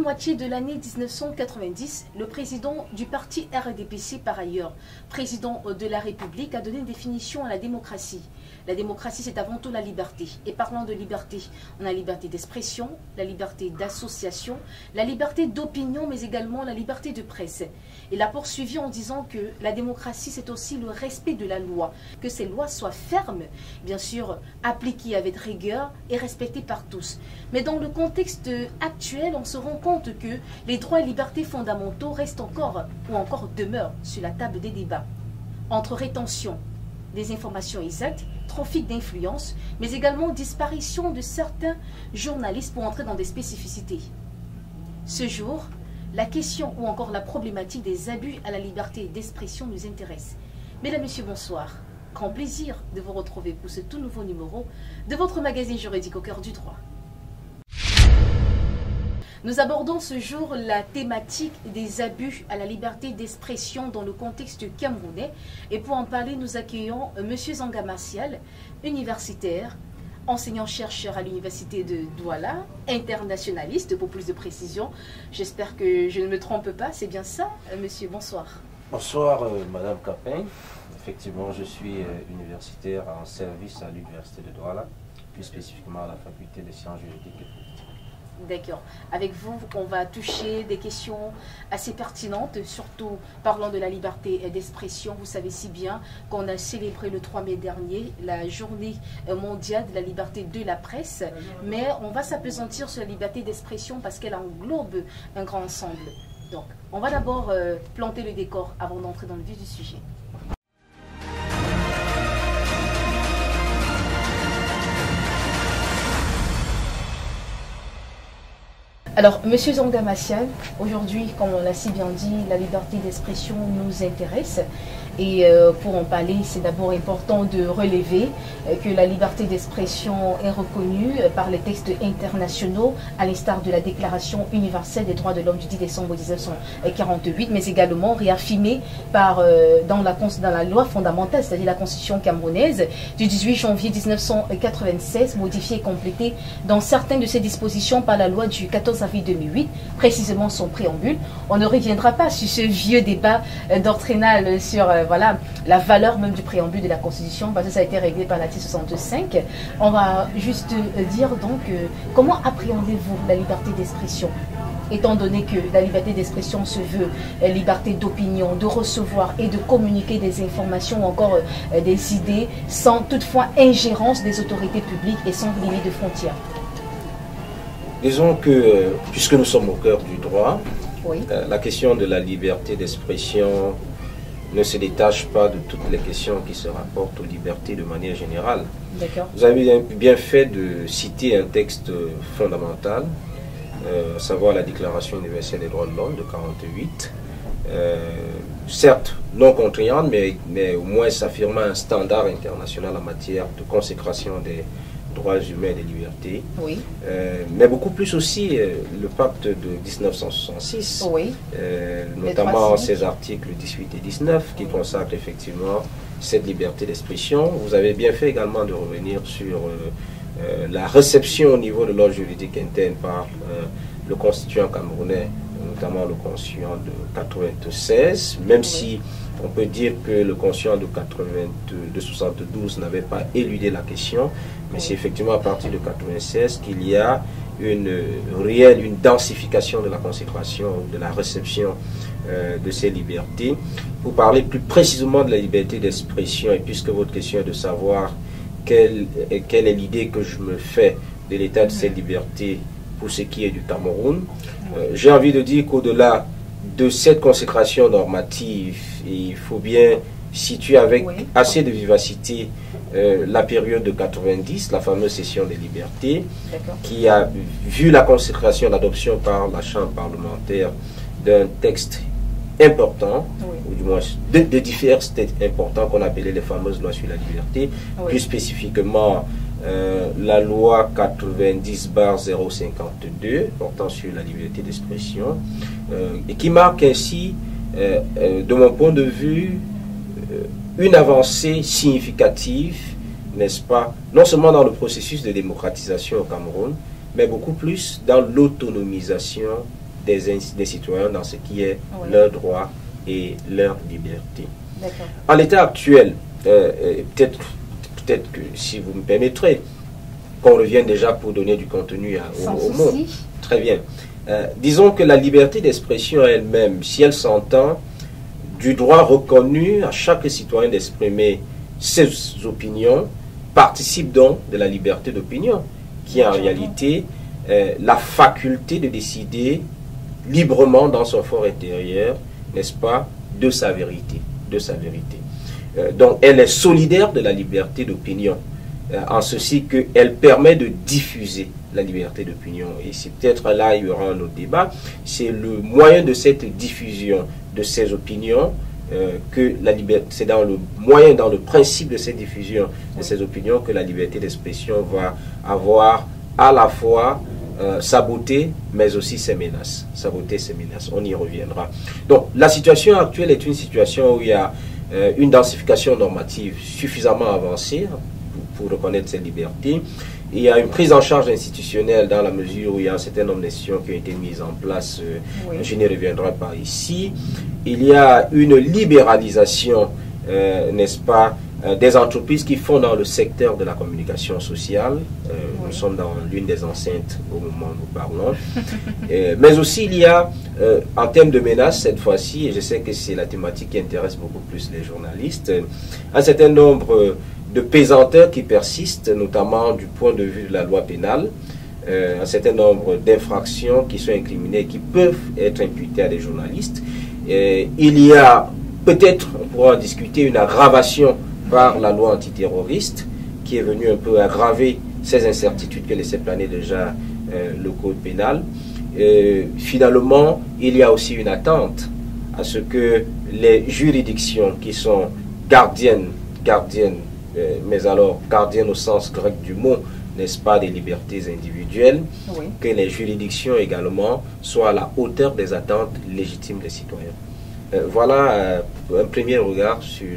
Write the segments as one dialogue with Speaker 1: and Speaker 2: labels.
Speaker 1: moitié de l'année 1990, le président du parti RDPC, par ailleurs président de la République, a donné une définition à la démocratie. La démocratie, c'est avant tout la liberté. Et parlant de liberté, on a la liberté d'expression, la liberté d'association, la liberté d'opinion, mais également la liberté de presse. Il a poursuivi en disant que la démocratie, c'est aussi le respect de la loi, que ces lois soient fermes, bien sûr, appliquées avec rigueur et respectées par tous. Mais dans le contexte actuel, on se rend compte que les droits et libertés fondamentaux restent encore demeurent sur la table des débats. Entre rétention des informations exactes, trafic d'influence, mais également disparition de certains journalistes pour entrer dans des spécificités. Ce jour, la question ou encore la problématique des abus à la liberté d'expression nous intéresse. Mesdames, Messieurs, bonsoir. Grand plaisir de vous retrouver pour ce tout nouveau numéro de votre magazine juridique au cœur du droit. Nous abordons ce jour la thématique des abus à la liberté d'expression dans le contexte camerounais. Et pour en parler, nous accueillons M. Zanga Martial, universitaire, enseignant-chercheur à l'université de Douala, internationaliste pour plus de précision. J'espère que je ne me trompe pas, c'est bien ça, monsieur, bonsoir.
Speaker 2: Bonsoir, madame Capin. Effectivement, je suis universitaire en service à l'université de Douala, plus spécifiquement à la faculté des sciences juridiques et politiques.
Speaker 1: D'accord. Avec vous, on va toucher des questions assez pertinentes, surtout parlant de la liberté d'expression. Vous savez si bien qu'on a célébré le 3 mai dernier la journée mondiale de la liberté de la presse, mais on va s'appesantir sur la liberté d'expression parce qu'elle englobe un grand ensemble. Donc, on va d'abord planter le décor avant d'entrer dans le vif du sujet. Alors, Monsieur Zanga Martial, aujourd'hui, comme on l'a si bien dit, la liberté d'expression nous intéresse. Et pour en parler, c'est d'abord important de relever que la liberté d'expression est reconnue par les textes internationaux, à l'instar de la Déclaration universelle des droits de l'homme du 10 décembre 1948, mais également réaffirmée dans la loi fondamentale, c'est-à-dire la Constitution camerounaise du 18 janvier 1996, modifiée et complétée dans certaines de ses dispositions par la loi du 14 avril 2008, précisément son préambule. On ne reviendra pas sur ce vieux débat doctrinal sur voilà, la valeur même du préambule de la Constitution, parce que ça a été réglé par l'article 65. On va juste dire donc comment appréhendez-vous la liberté d'expression, étant donné que la liberté d'expression se veut liberté d'opinion, de recevoir et de communiquer des informations ou encore des idées sans toutefois ingérence des autorités publiques et sans limite de frontières.
Speaker 2: Disons que, puisque nous sommes au cœur du droit,
Speaker 1: oui,
Speaker 2: la question de la liberté d'expression ne se détache pas de toutes les questions qui se rapportent aux libertés de manière générale. Vous avez bien fait de citer un texte fondamental, à savoir la Déclaration universelle des droits de l'homme de 1948, certes non contraignante, mais au moins s'affirmant un standard international en matière de consécration des droits humains et des libertés, oui, mais beaucoup plus aussi le pacte de 1966, oui, notamment ses articles 18 et 19 qui consacrent effectivement cette liberté d'expression. Vous avez bien fait également de revenir sur la réception au niveau de l'ordre juridique interne par le constituant camerounais, notamment le constituant de 96, même oui, si on peut dire que le constituant de 72 n'avait pas éludé la question, mais c'est effectivement à partir de 96 qu'il y a une densification de la consécration, de la réception de ces libertés. Pour parler plus précisément de la liberté d'expression, et puisque votre question est de savoir quelle est l'idée que je me fais de l'état de ces libertés pour ce qui est du Cameroun, j'ai envie de dire qu'au-delà de cette consécration normative, il faut bien situer avec oui, assez de vivacité la période de 90, la fameuse session des libertés, qui a vu la consécration, l'adoption par la Chambre parlementaire d'un texte important, oui, ou du moins de divers textes importants qu'on appelait les fameuses lois sur la liberté, oui, plus spécifiquement la loi 90/052 portant sur la liberté d'expression, et qui marque ainsi, de mon point de vue, une avancée significative, n'est-ce pas, non seulement dans le processus de démocratisation au Cameroun, mais beaucoup plus dans l'autonomisation des citoyens dans ce qui est leurs droits et leur liberté. En l'état actuel, peut-être que si vous me permettrez, qu'on revienne déjà pour donner du contenu au mot. Très bien. Disons que la liberté d'expression elle-même, si elle s'entend du droit reconnu à chaque citoyen d'exprimer ses opinions, participe donc de la liberté d'opinion, qui est en réalité la faculté de décider librement dans son fort intérieur, n'est-ce pas, de sa vérité. Donc elle est solidaire de la liberté d'opinion, en ceci qu'elle permet de diffuser la liberté d'opinion. Et c'est peut-être là il y aura un autre débat. C'est le moyen de cette diffusion de ces opinions que la liberté, c'est dans le principe de cette diffusion de ces opinions que la liberté d'expression va avoir à la fois sa beauté, mais aussi ses menaces. Sa beauté, ses menaces. On y reviendra. Donc, la situation actuelle est une situation où il y a une densification normative suffisamment avancée pour reconnaître ces libertés. Il y a une prise en charge institutionnelle dans la mesure où il y a un certain nombre d'institutions qui ont été mises en place. Je n'y reviendrai pas ici. Il y a une libéralisation, n'est-ce pas, des entreprises qui font dans le secteur de la communication sociale. Nous sommes dans l'une des enceintes au moment où nous parlons. Mais aussi il y a, en termes de menaces cette fois-ci, et je sais que c'est la thématique qui intéresse beaucoup plus les journalistes, un certain nombre de pesanteurs qui persistent, notamment du point de vue de la loi pénale, un certain nombre d'infractions qui sont incriminées, qui peuvent être imputées à des journalistes. Il y a peut-être, on pourra en discuter, une aggravation par la loi antiterroriste qui est venue un peu aggraver ces incertitudes que laissait planer déjà le code pénal. Finalement, il y a aussi une attente à ce que les juridictions qui sont gardiennes, mais alors gardiennes au sens grec du mot, n'est-ce pas, des libertés individuelles, que les juridictions également soient à la hauteur des attentes légitimes des citoyens. Voilà un premier regard sur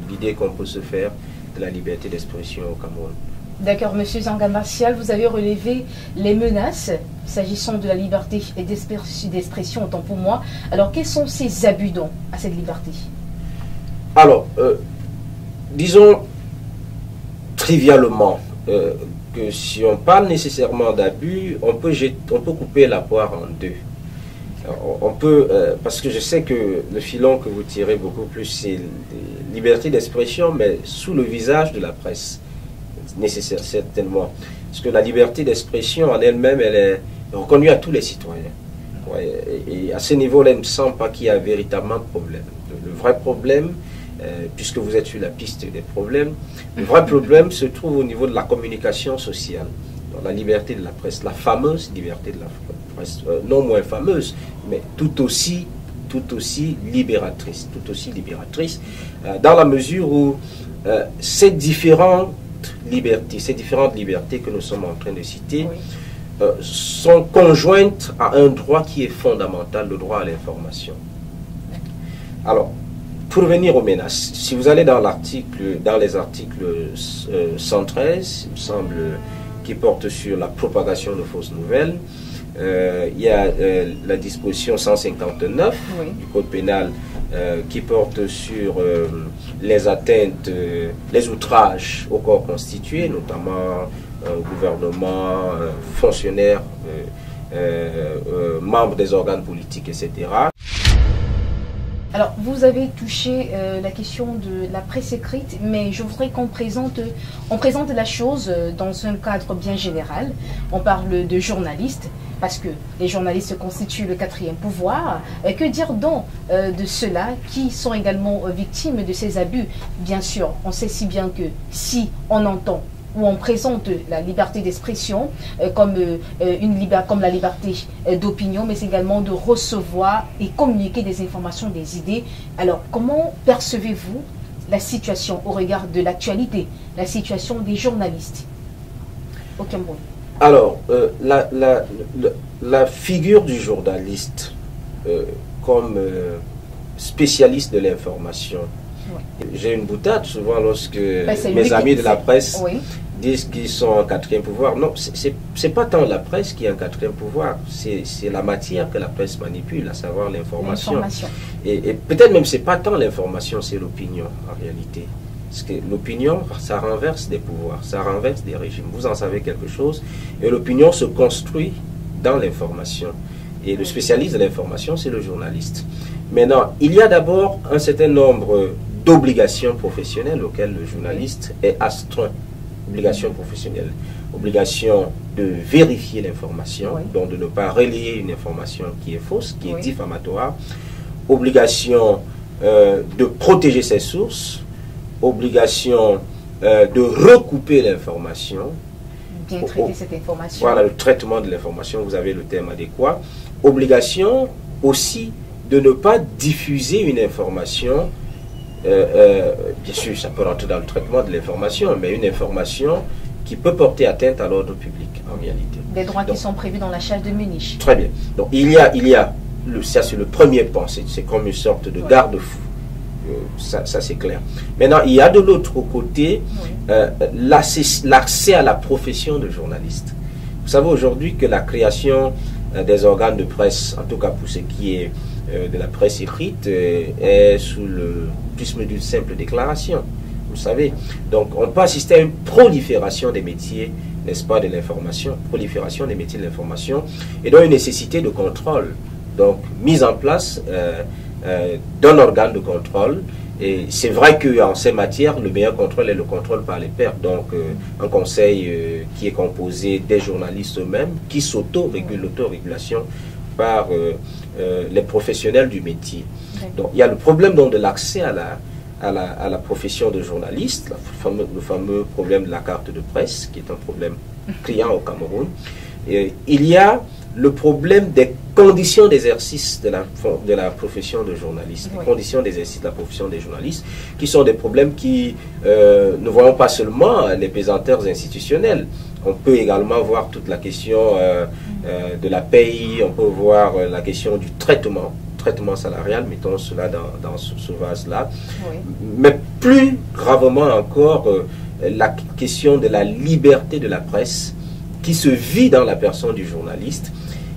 Speaker 2: l'idée qu'on peut se faire de la liberté d'expression au Cameroun.
Speaker 1: D'accord, Monsieur Zanga Martial, vous avez relevé les menaces s'agissant de la liberté d'expression, autant pour moi. Alors, quels sont ces abus donc à cette liberté?
Speaker 2: Alors, disons trivialement que si on parle nécessairement d'abus, on peut couper la poire en deux. On peut, parce que je sais que le filon que vous tirez beaucoup plus, c'est liberté d'expression, mais sous le visage de la presse. Nécessaire, certainement. Parce que la liberté d'expression en elle-même, elle est reconnue à tous les citoyens. Et à ce niveau-là, il ne me semble pas qu'il y a véritablement de problème. Le vrai problème, puisque vous êtes sur la piste des problèmes, le vrai problème se trouve au niveau de la communication sociale. Dans la liberté de la presse, la fameuse liberté de la presse, non moins fameuse, mais tout aussi libératrice, dans la mesure où ces différentes libertés que nous sommes en train de citer sont conjointes à un droit qui est fondamental, le droit à l'information. Alors, pour revenir aux menaces, si vous allez dans les articles 113, il me semble, qui porte sur la propagation de fausses nouvelles, il y a la disposition 159 du Code pénal qui porte sur les atteintes, les outrages au corps constitué, notamment au gouvernement, fonctionnaires, membres des organes politiques, etc.
Speaker 1: Alors, vous avez touché la question de la presse écrite, mais je voudrais qu'on présente la chose dans un cadre bien général. On parle de journalistes, parce que les journalistes constituent le quatrième pouvoir. Que dire donc de ceux-là qui sont également victimes de ces abus? Bien sûr, on sait si bien que si on entend où on présente la liberté d'expression comme la liberté d'opinion, mais également de recevoir et communiquer des informations, des idées. Alors, comment percevez-vous la situation au regard de l'actualité, la situation des journalistes au Cameroun?
Speaker 2: Alors, la figure du journaliste comme spécialiste de l'information, j'ai une boutade souvent lorsque mes amis de la presse disent qu'ils sont en quatrième pouvoir. Non, c'est pas tant la presse qui est en quatrième pouvoir, c'est la matière que la presse manipule, à savoir l'information. Et peut-être même c'est pas tant l'information, c'est l'opinion en réalité. Parce que l'opinion, ça renverse des pouvoirs, ça renverse des régimes. Vous en savez quelque chose, et l'opinion se construit dans l'information. Et le spécialiste de l'information, c'est le journaliste. Maintenant, il y a d'abord un certain nombre d'obligations professionnelles auxquelles le journaliste est astreint. Obligations professionnelles. Obligation de vérifier l'information, donc de ne pas relayer une information qui est fausse, qui est diffamatoire. Obligation de protéger ses sources. Obligation de recouper l'information.
Speaker 1: Bien traiter cette information.
Speaker 2: Voilà, le traitement de l'information, vous avez le terme adéquat. Obligation aussi de ne pas diffuser une information, bien sûr ça peut rentrer dans le traitement de l'information, mais une information qui peut porter atteinte à l'ordre public en réalité.
Speaker 1: Des droits qui sont prévus dans la charte de Munich.
Speaker 2: Très bien. Donc il y a ça c'est le premier point, c'est comme une sorte de garde-fou. Ça c'est clair. Maintenant, il y a de l'autre côté l'accès à la profession de journaliste. Vous savez aujourd'hui que la création des organes de presse, en tout cas pour ce qui est de la presse écrite, est sous le prisme d'une simple déclaration. Vous savez, donc on peut assister à une prolifération des métiers, n'est-ce pas, de l'information, prolifération des métiers de l'information, et donc une nécessité de contrôle. Donc mise en place d'un organe de contrôle. Et c'est vrai qu'en ces matières, le meilleur contrôle est le contrôle par les pairs. Donc, un conseil qui est composé des journalistes eux-mêmes, qui s'auto-régule, l'autorégulation par les professionnels du métier. Donc, il y a le problème donc, de l'accès à la profession de journaliste, le fameux problème de la carte de presse, qui est un problème criant au Cameroun. Et il y a le problème des conditions d'exercice de la profession de journaliste, les conditions d'exercice de la profession des journalistes, qui sont des problèmes qui ne voyons pas seulement les pesanteurs institutionnels. On peut également voir toute la question de la paye, on peut voir la question du traitement salarial, mettons cela dans ce vase-là. Mais plus gravement encore, la question de la liberté de la presse qui se vit dans la personne du journaliste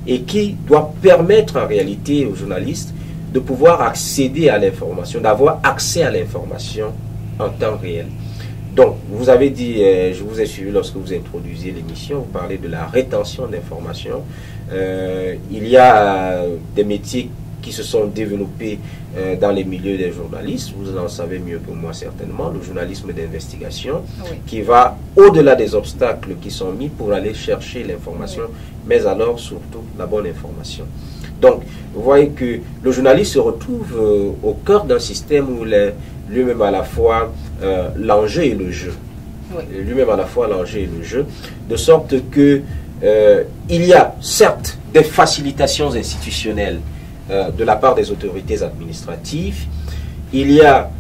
Speaker 2: et qui doit permettre en réalité aux journalistes de pouvoir accéder à l'information, d'avoir accès à l'information en temps réel. Donc, vous avez dit, je vous ai suivi lorsque vous introduisiez l'émission, vous parlez de la rétention d'informations. Il y a des métiers qui se sont développés dans les milieux des journalistes, vous en savez mieux que moi certainement, le journalisme d'investigation, qui va au-delà des obstacles qui sont mis pour aller chercher l'information, mais alors surtout la bonne information. Donc, vous voyez que le journaliste se retrouve au cœur d'un système où lui-même à la fois l'enjeu et le jeu. Lui-même à la fois l'enjeu et le jeu, de sorte que il y a certes des facilitations institutionnelles de la part des autorités administratives. Il y a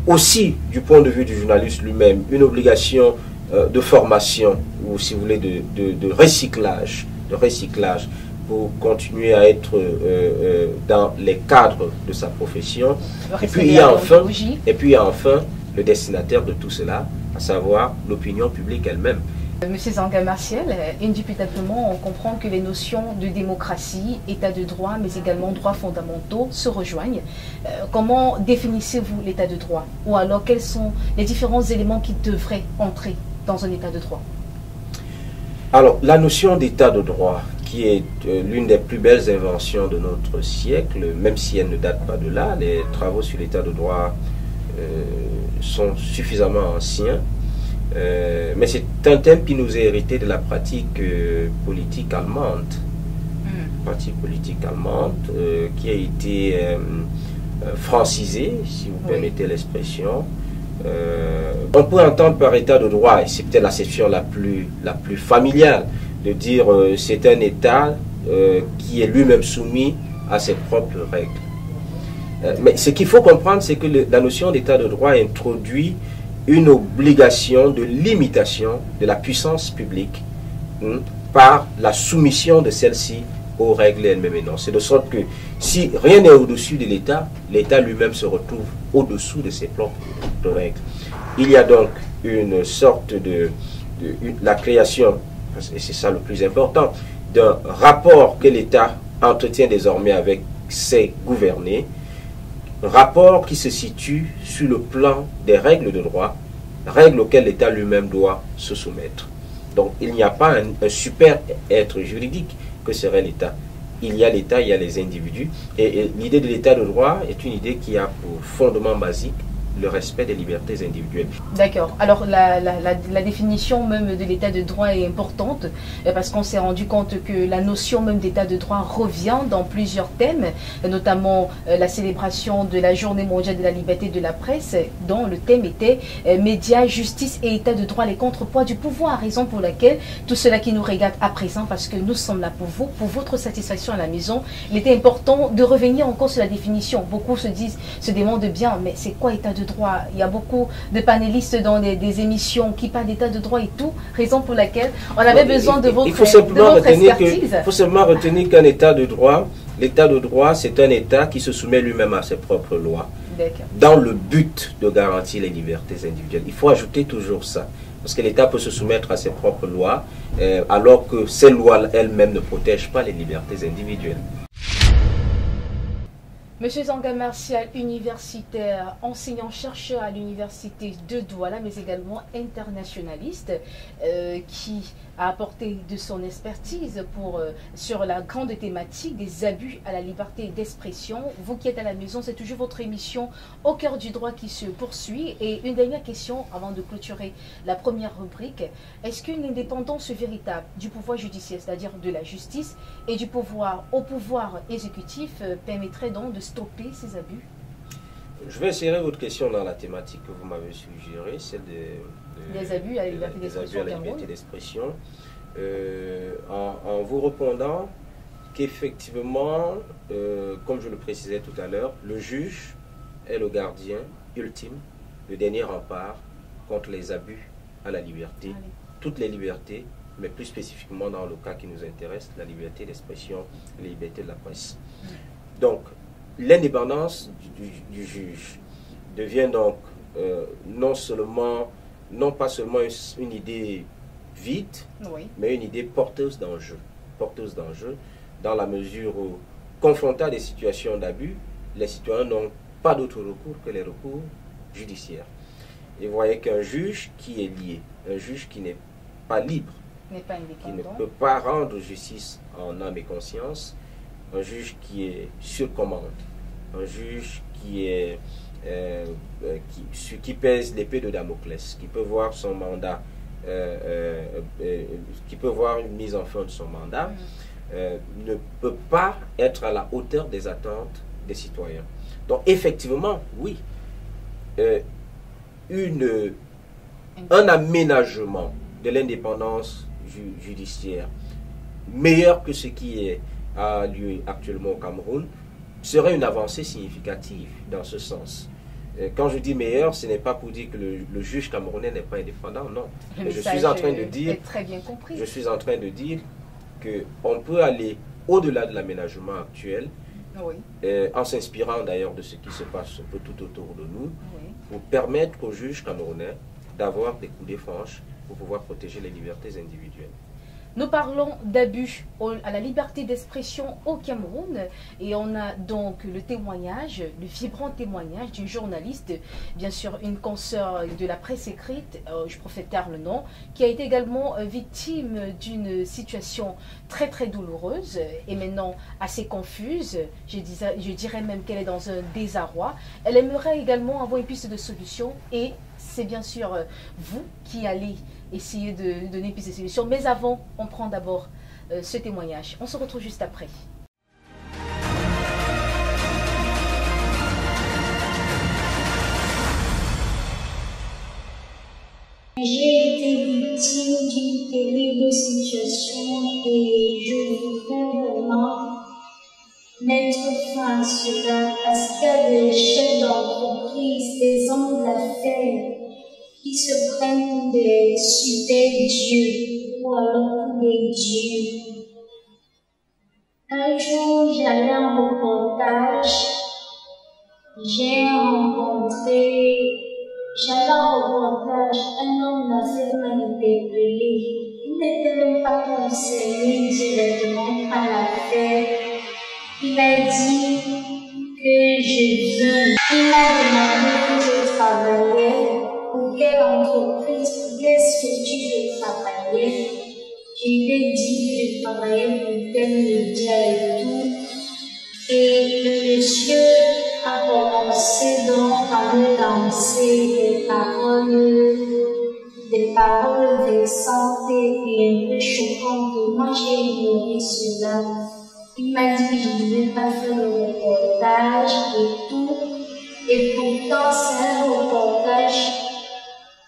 Speaker 2: aussi, du point de vue du journaliste lui-même, une obligation de formation, ou si vous voulez, de recyclage pour continuer à être dans les cadres de sa profession. Et puis il y a enfin le destinataire de tout cela, à savoir l'opinion publique elle-même.
Speaker 1: Monsieur Zanga Martial, indubitablement, on comprend que les notions de démocratie, état de droit, mais également droits fondamentaux se rejoignent. Comment définissez-vous l'état de droit? Ou alors, quels sont les différents éléments qui devraient entrer dans un état de droit?
Speaker 2: Alors, la notion d'état de droit, qui est l'une des plus belles inventions de notre siècle, même si elle ne date pas de là, les travaux sur l'état de droit sont suffisamment anciens. Mais c'est un thème qui nous est hérité de la pratique politique allemande. Qui a été francisée, si vous permettez l'expression. On peut entendre par état de droit, et c'est peut-être l'acception la plus familiale, de dire c'est un état qui est lui-même soumis à ses propres règles. Mais ce qu'il faut comprendre, c'est que la notion d'état de droit introduit une obligation de limitation de la puissance publique par la soumission de celle-ci aux règles elles-mêmes énoncées. De sorte que si rien n'est au-dessus de l'État, l'État lui-même se retrouve au-dessous de ses propres règles. Il y a donc une sorte de la création, et c'est ça le plus important, d'un rapport que l'État entretient désormais avec ses gouvernés, rapport qui se situe sur le plan des règles de droit, règles auxquelles l'État lui-même doit se soumettre. Donc il n'y a pas un super être juridique que serait l'État. Il y a l'État, il y a les individus, et l'idée de l'État de droit est une idée qui a pour fondement basique le respect des libertés individuelles.
Speaker 1: D'accord. Alors la définition même de l'état de droit est importante parce qu'on s'est rendu compte que la notion même d'état de droit revient dans plusieurs thèmes, notamment la célébration de la journée mondiale de la liberté de la presse, dont le thème était médias, justice et état de droit, les contrepoids du pouvoir, raison pour laquelle tout cela qui nous regarde à présent, parce que nous sommes là pour vous, pour votre satisfaction à la maison, il était important de revenir encore sur la définition. Beaucoup se demandent bien, mais c'est quoi état de droit? Il y a beaucoup de panélistes dans des émissions qui parlent d'état de droit et tout, raison pour laquelle on avait besoin de votre expertise.
Speaker 2: Il faut simplement retenir qu'un état de droit, l'état de droit, c'est un état qui se soumet lui-même à ses propres lois, dans le but de garantir les libertés individuelles. Il faut ajouter toujours ça, parce que l'État peut se soumettre à ses propres lois, alors que ces lois elles-mêmes ne protègent pas les libertés individuelles.
Speaker 1: Monsieur Zanga Martial, universitaire, enseignant-chercheur à l'université de Douala, mais également internationaliste, qui a apporté de son expertise sur la grande thématique des abus à la liberté d'expression. Vous qui êtes à la maison, c'est toujours votre émission Au cœur du droit qui se poursuit. Et une dernière question avant de clôturer la première rubrique. Est-ce qu'une indépendance véritable du pouvoir judiciaire, c'est-à-dire de la justice, et du pouvoir au pouvoir exécutif permettrait donc de stopper ces abus?
Speaker 2: Je vais insérer votre question dans la thématique que vous m'avez suggérée, celle
Speaker 1: des abus à la liberté
Speaker 2: d'expression. En vous répondant qu'effectivement, comme je le précisais tout à l'heure, le juge est le gardien ultime, le dernier rempart contre les abus à la liberté, toutes les libertés, mais plus spécifiquement dans le cas qui nous intéresse, la liberté d'expression, la liberté de la presse. Donc, l'indépendance du juge devient donc non pas seulement une idée vide, mais une idée porteuse d'enjeu. Porteuse d'enjeu, dans la mesure où, confrontés à des situations d'abus, les citoyens n'ont pas d'autre recours que les recours judiciaires. Et vous voyez qu'un juge qui est lié, un juge qui n'est pas libre, qui ne peut pas rendre justice en âme et conscience, un juge qui est sur commande, un juge qui pèse l'épée de Damoclès, qui peut voir son mandat, qui peut voir une mise en fin de son mandat, ne peut pas être à la hauteur des attentes des citoyens. Donc effectivement, oui, un aménagement de l'indépendance judiciaire meilleur que ce qui a lieu actuellement au Cameroun serait une avancée significative dans ce sens. Quand je dis meilleur, ce n'est pas pour dire que le juge camerounais n'est pas indépendant, non. Mais je suis en train de dire,
Speaker 1: très bien compris.
Speaker 2: Je suis en train de dire qu'on peut aller au-delà de l'aménagement actuel, en s'inspirant d'ailleurs de ce qui se passe un peu tout autour de nous, pour permettre aux juges camerounais d'avoir des coudées franches pour pouvoir protéger les libertés individuelles.
Speaker 1: Nous parlons d'abus à la liberté d'expression au Cameroun et on a donc le témoignage, le vibrant témoignage d'une journaliste, bien sûr une consoeur de la presse écrite, je préfère taire le nom, qui a été également victime d'une situation très très douloureuse et maintenant assez confuse. Je dirais même qu'elle est dans un désarroi. Elle aimerait également avoir une piste de solution et c'est bien sûr vous qui allez essayer de donner une piste de solution. Mais avant, on prend d'abord ce témoignage. On se retrouve juste après.
Speaker 3: J'ai été victime d'une terrible situation et je voudrais vraiment mettre fin à cela parce qu'il y a des chefs d'entreprise, des hommes d'affaires qui se prennent pour des super dieux ou alors pour des dieux. Un jour, j'allais en reportage, j'ai rencontré J'allais au reportage, un homme m'a fait m'interpeller. Il n'était même pas concerné directement par l'affaire. Il a dit que je viens. Il m'a demandé que je travaillais, pour quelle entreprise, pour quelle structure je travaillais. Je lui ai dit que je travaillais pour tel média et tout. Et le monsieur a commencé donc à me lancer des paroles vexantes et un peu choquantes. Moi, j'ai ignoré cela. Il m'a dit que je ne devais pas faire le reportage et tout. Et pourtant, c'est un reportage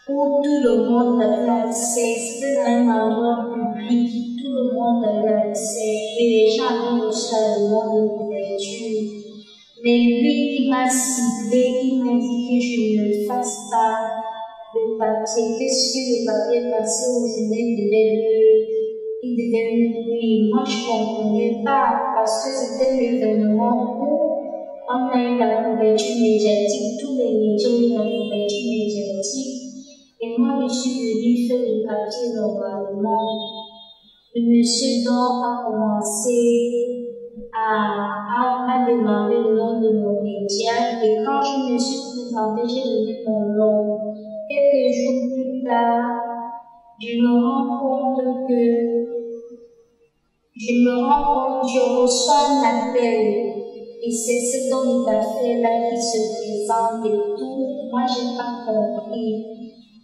Speaker 3: où tout le monde avait accès. C'était un endroit public, tout le monde avait accès. Et les gens avaient reçu la demande de couverture. Mais lui, il m'a ciblé, il m'a dit que je ne fasse pas le papier, que sur le papier passé au journée il devait me nuire. Moi, je ne comprenais pas parce que c'était l'événement où on a eu la couverture médiatique, tous les médias ont eu la couverture médiatique. Et moi, je suis venue faire le papier normalement. Le monsieur donc a commencé à demander le nom de mon média. Et quand je me suis présentée, j'ai donné mon nom. Quelques jours plus tard, je me rends compte que je reçois un appel. Et c'est cet homme d'affaires-là qui se présente et tout. Moi, je n'ai pas compris.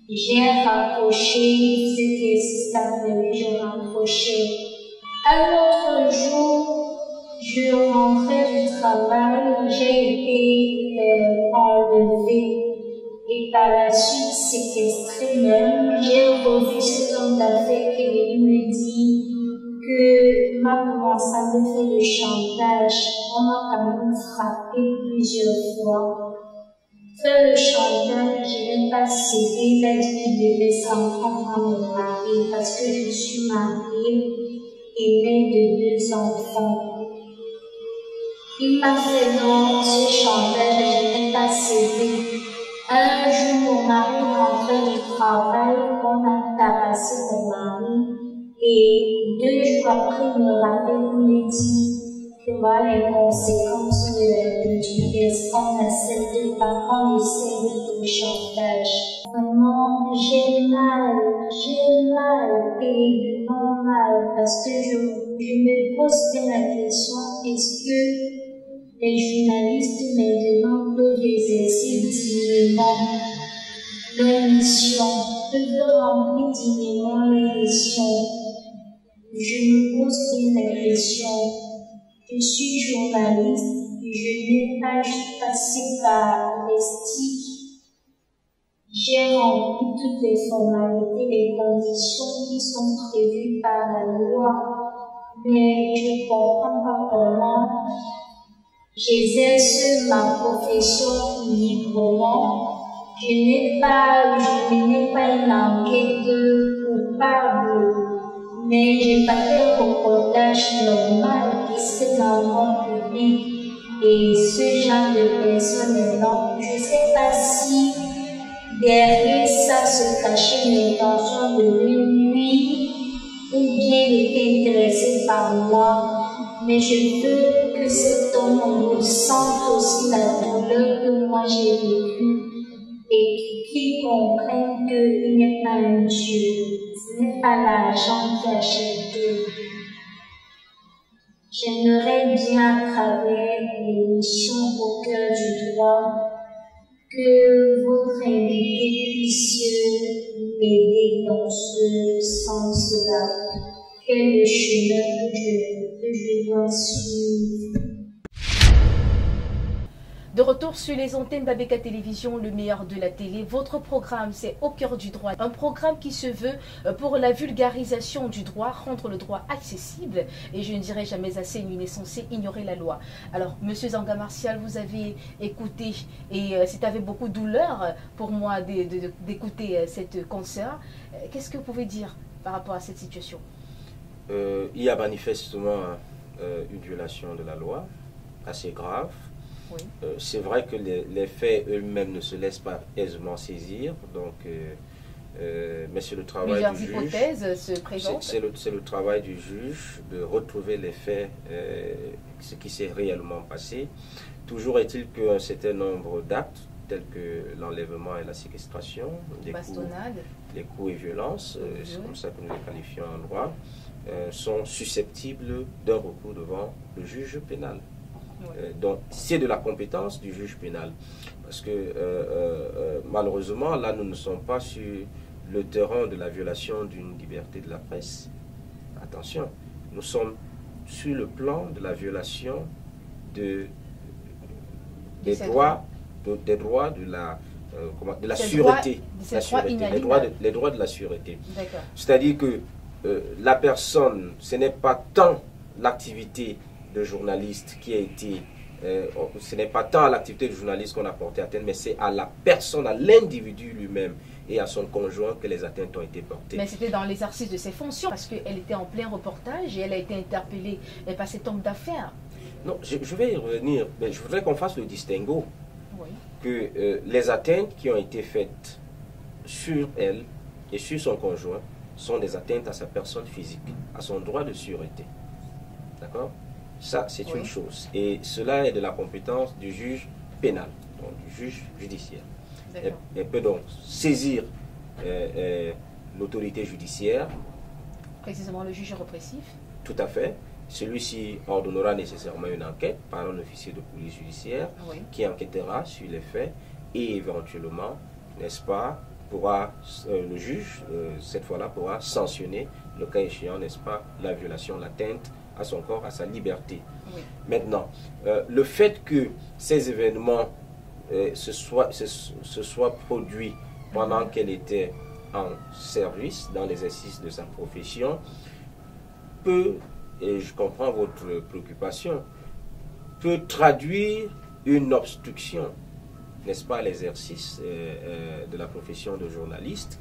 Speaker 3: J'ai raccroché, il faisait que c'est appelé, j'ai raccroché. Un autre jour, je rentrais du travail, j'ai été enlevée. Et par la suite, séquestrée même, j'ai revu cet homme d'affaires et il me dit que m'a commencé à me faire le chantage. On m'a quand même frappé plusieurs fois. Faire le chantage, je n'ai pas cédé. Il a dit qu'il devait s'en prendre à mon mari parce que je suis mariée et mère de 2 enfants. Il m'a fait donc ce chantage, je n'ai pas cédé. Un jour, mon mari rentrait du travail, on a tabassé mon mari. Et 2 jours après, il me rappelle, il me dit que voilà les conséquences du geste qu'on accepte pas, qu'on essaie de chantage. Vraiment, j'ai mal, et non mal, parce que je me pose bien la question, est-ce que les journalistes maintenant peuvent exercer dignement leur mission, peuvent remplir dignement leur mission? Je me pose bien la question. Je suis journaliste, je n'ai pas juste passé par l'ESTIC. J'ai rempli toutes les formalités, les conditions qui sont prévues par la loi, mais je ne comprends pas comment j'exerce ma profession librement. Je n'ai pas une enquête coupable, mais j'ai pas fait un reportage normal qui se dans le monde public et ce genre de personnes maintenant. Je ne sais pas si derrière ça se cachait l'intention de me nuire ou bien il était intéressé par moi. Mais je veux que cet homme ressente aussi la douleur que moi j'ai vécue et qu'il comprenne qu'il n'est pas un Dieu. Ce n'est pas l'argent qui achète Dieu. J'aimerais bien à travers l'émission Au cœur du droit que votre invité puisse m'aider dans ce sens-là. Quel est le chemin que je dois suivre?
Speaker 1: De retour sur les antennes d'ABK Télévision, le meilleur de la télé. Votre programme, c'est Au cœur du droit. Un programme qui se veut pour la vulgarisation du droit, rendre le droit accessible. Et je ne dirai jamais assez, nul n'est censé ignorer la loi. Alors, Monsieur Zanga Martial, vous avez écouté, et c'est avec beaucoup de douleur pour moi d'écouter cette concert. Qu'est-ce que vous pouvez dire par rapport à cette situation?
Speaker 2: Il y a manifestement une violation de la loi, assez grave.
Speaker 1: Oui.
Speaker 2: C'est vrai que les faits eux-mêmes ne se laissent pas aisément saisir, donc, mais c'est le travail du juge.
Speaker 1: Plusieurs hypothèses se présentent.
Speaker 2: C'est le travail du juge de retrouver les faits, ce qui s'est réellement passé. Toujours est-il qu'un certain nombre d'actes, tels que l'enlèvement et la séquestration, les coups et violences, c'est comme ça que nous les qualifions en droit, sont susceptibles d'un recours devant le juge pénal. Donc c'est de la compétence du juge pénal. Parce que malheureusement, là, nous ne sommes pas sur le terrain de la violation d'une liberté de la presse. Attention, nous sommes sur le plan de la violation des droits de la sûreté. Les droits de la sûreté. C'est-à-dire que la personne, ce n'est pas tant l'activité de journaliste qui a été, ce n'est pas tant à l'activité de journaliste qu'on a porté atteinte, mais c'est à la personne, à l'individu lui-même et à son conjoint que les atteintes ont été portées.
Speaker 1: Mais c'était dans l'exercice de ses fonctions, parce qu'elle était en plein reportage et elle a été interpellée par cet homme d'affaires.
Speaker 2: Non, je vais y revenir, mais je voudrais qu'on fasse le distinguo. Que les atteintes qui ont été faites sur elle et sur son conjoint sont des atteintes à sa personne physique, à son droit de sûreté. D'accord? Ça, c'est une chose. Et cela est de la compétence du juge pénal, donc du juge judiciaire. Elle peut donc saisir l'autorité judiciaire.
Speaker 1: Précisément le juge répressif.
Speaker 2: Tout à fait. Celui-ci ordonnera nécessairement une enquête par un officier de police judiciaire qui enquêtera sur les faits et éventuellement, n'est-ce pas, le juge, cette fois-là, pourra sanctionner, le cas échéant, n'est-ce pas, la violation, l'atteinte à son corps, à sa liberté. Maintenant, le fait que ces événements se soient produits pendant qu'elle était en service, dans l'exercice de sa profession, peut, et je comprends votre préoccupation, peut traduire une obstruction, n'est-ce pas, à l'exercice de la profession de journaliste.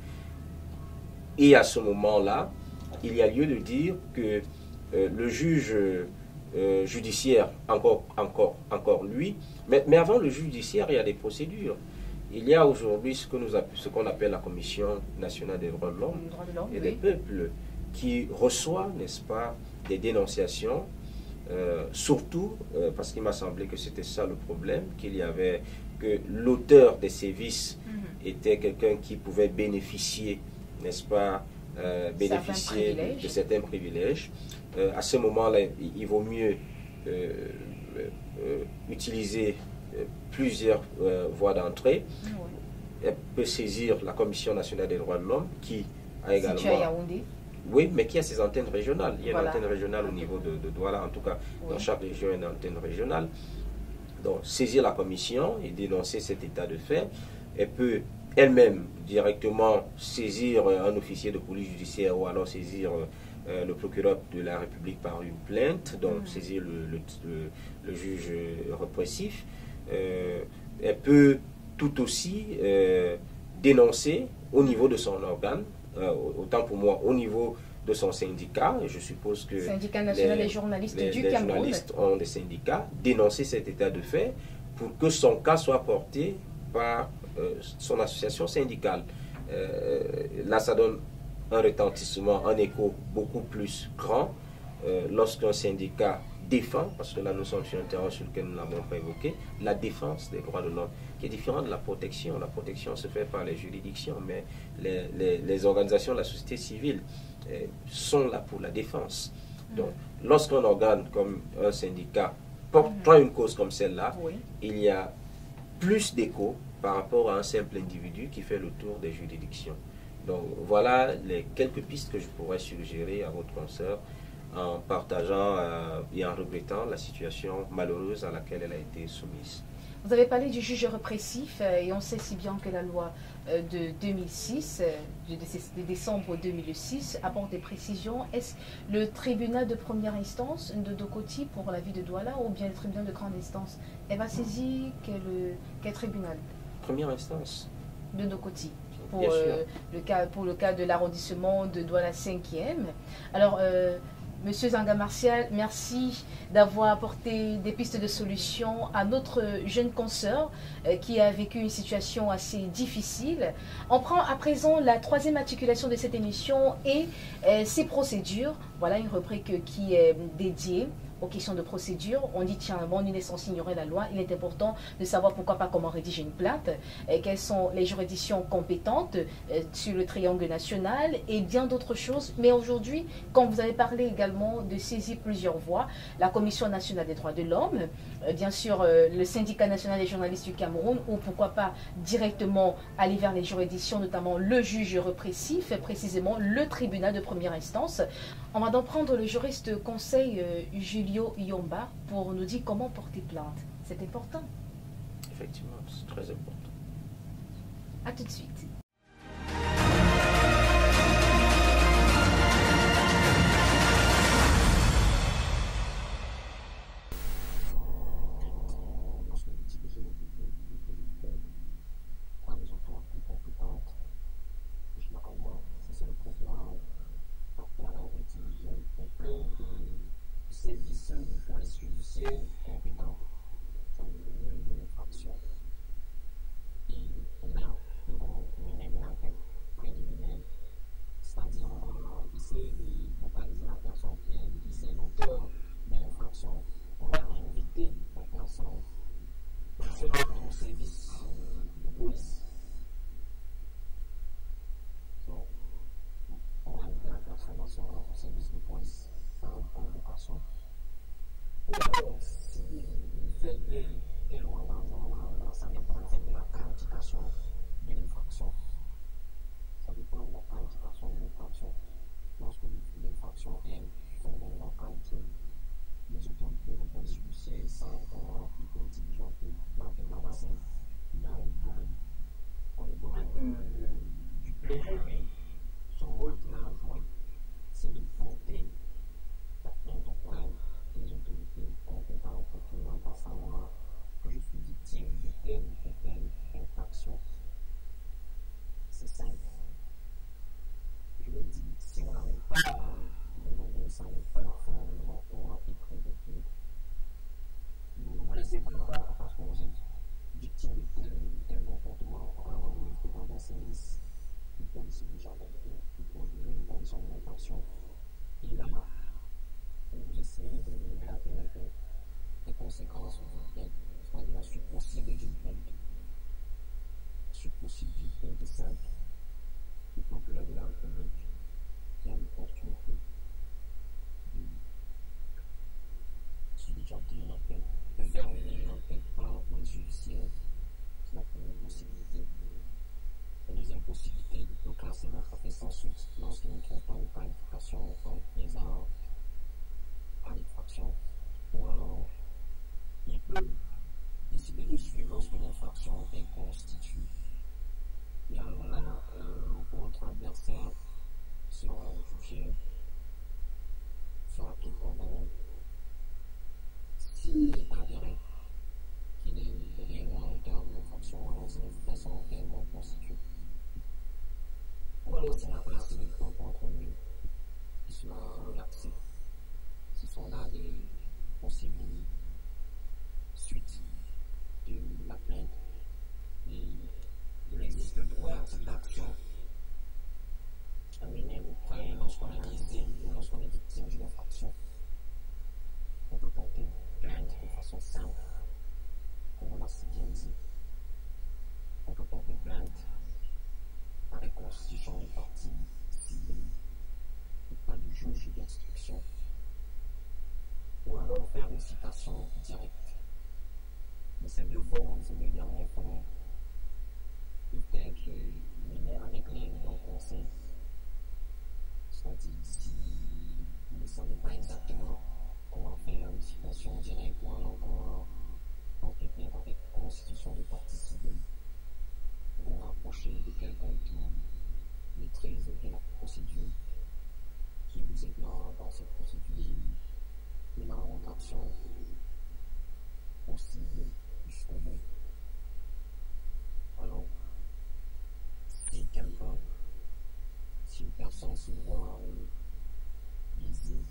Speaker 2: Et à ce moment-là, il y a lieu de dire que le juge judiciaire, encore lui, mais avant le juge judiciaire, il y a des procédures. Il y a aujourd'hui ce qu'on appelle la Commission nationale des droits de l'homme et des peuples, qui reçoit, n'est-ce pas, des dénonciations, surtout parce qu'il m'a semblé que c'était ça le problème, que l'auteur des sévices était quelqu'un qui pouvait bénéficier, n'est-ce pas, bénéficier de certains privilèges. À ce moment-là, il vaut mieux utiliser plusieurs voies d'entrée. Elle peut saisir la Commission nationale des droits de l'homme qui a également...
Speaker 1: Située à Yaoundé.
Speaker 2: Oui, mais qui a ses antennes régionales. Il y a une antenne régionale au niveau de Douala, en tout cas, dans chaque région, il y a une antenne régionale. Donc, saisir la commission et dénoncer cet état de fait. Elle peut elle-même directement saisir un officier de police judiciaire ou alors saisir le procureur de la République par une plainte, donc saisir le juge répressif. Elle peut tout aussi dénoncer au niveau de son organe, autant pour moi au niveau de son syndicat, et je suppose que
Speaker 1: syndicat national des journalistes du Cameroun,
Speaker 2: les journalistes ont des syndicats, dénoncer cet état de fait pour que son cas soit porté par son association syndicale. Là, ça donne un retentissement, un écho beaucoup plus grand lorsqu'un syndicat défend, parce que là nous sommes sur un terrain sur lequel nous n'avons pas évoqué, la défense des droits de l'homme, qui est différente de la protection. La protection se fait par les juridictions, mais les organisations de la société civile sont là pour la défense. Donc, lorsqu'un organe comme un syndicat prend une cause comme celle-là, il y a plus d'écho par rapport à un simple individu qui fait le tour des juridictions. Donc, voilà les quelques pistes que je pourrais suggérer à votre consoeur en partageant et en regrettant la situation malheureuse à laquelle elle a été soumise.
Speaker 1: Vous avez parlé du juge répressif et on sait si bien que la loi de 2006, de décembre 2006, apporte des précisions. Est-ce le tribunal de première instance de Dokoti pour la ville de Douala ou bien le tribunal de grande instance? Elle va saisir quel tribunal?
Speaker 2: Première instance.
Speaker 1: De Dokoti. Pour le cas de l'arrondissement de Douala 5e. Alors, Monsieur Zanga Martial, merci d'avoir apporté des pistes de solutions à notre jeune consoeur qui a vécu une situation assez difficile. On prend à présent la troisième articulation de cette émission et ses procédures. Voilà une rubrique qui est dédiée aux questions de procédure. On dit, tiens, bon, une est censé ignorer la loi. Il est important de savoir pourquoi pas comment rédiger une plainte, quelles sont les juridictions compétentes sur le triangle national et bien d'autres choses. Mais aujourd'hui, quand vous avez parlé également de saisir plusieurs voies, la Commission nationale des droits de l'homme, bien sûr le syndicat national des journalistes du Cameroun, ou pourquoi pas directement aller vers les juridictions, notamment le juge répressif, précisément le tribunal de première instance. On va donc prendre le juriste conseil Julio Yomba pour nous dire comment porter plainte. C'est important.
Speaker 2: Effectivement, c'est très important.
Speaker 1: A tout de suite.
Speaker 4: Si une personne se voit visée